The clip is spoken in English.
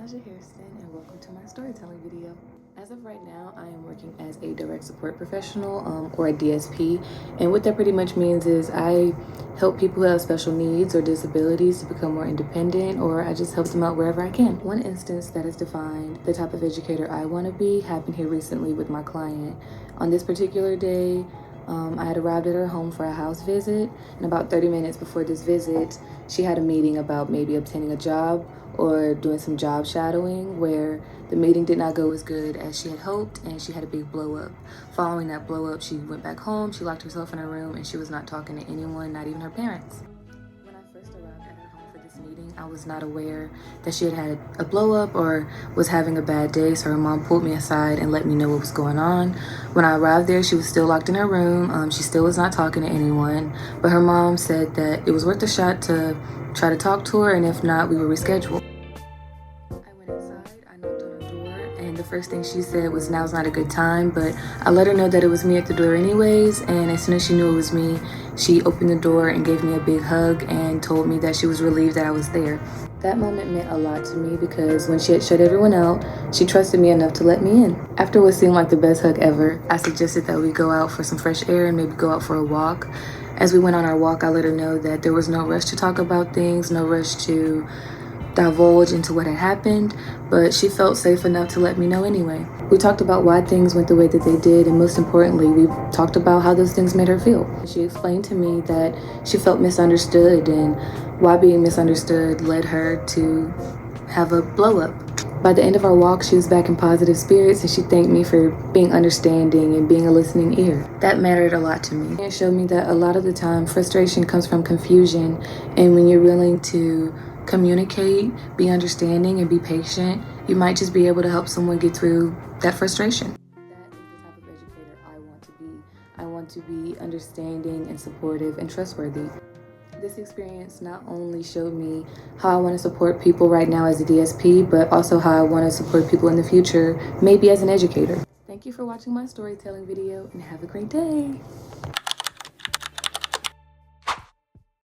Anijah Hairston, and welcome to my storytelling video. As of right now, I am working as a direct support professional or a DSP, and what that pretty much means is I help people who have special needs or disabilities to become more independent, or I just help them out wherever I can. One instance that has defined the type of educator I want to be happened here recently with my client. On this particular day, I had arrived at her home for a house visit, and about 30 minutes before this visit, she had a meeting about maybe obtaining a job or doing some job shadowing, where the meeting did not go as good as she had hoped, and she had a big blow up. Following that blow up, she went back home, she locked herself in her room, and she was not talking to anyone, not even her parents. When I first arrived at her home for this meeting, I was not aware that she had had a blow up or was having a bad day, so her mom pulled me aside and let me know what was going on. When I arrived there, she was still locked in her room. She still was not talking to anyone, but her mom said that it was worth a shot to try to talk to her, and if not, we would reschedule. I went inside, I knocked on her door, and the first thing she said was, "Now's not a good time," but I let her know that it was me at the door anyways, and as soon as she knew it was me, she opened the door and gave me a big hug and told me that she was relieved that I was there. That moment meant a lot to me because when she had shut everyone out, she trusted me enough to let me in. After what seemed like the best hug ever, I suggested that we go out for some fresh air and maybe go out for a walk. As we went on our walk, I let her know that there was no rush to talk about things, no rush to divulge into what had happened, but she felt safe enough to let me know anyway. We talked about why things went the way that they did, and most importantly, we talked about how those things made her feel. She explained to me that she felt misunderstood and why being misunderstood led her to have a blow up. By the end of our walk, she was back in positive spirits, and she thanked me for being understanding and being a listening ear. That mattered a lot to me. It showed me that a lot of the time, frustration comes from confusion, and when you're willing to communicate, be understanding, and be patient, you might just be able to help someone get through that frustration. That is the type of educator I want to be. I want to be understanding and supportive and trustworthy. This experience not only showed me how I want to support people right now as a DSP, but also how I want to support people in the future, maybe as an educator. Thank you for watching my storytelling video, and have a great day.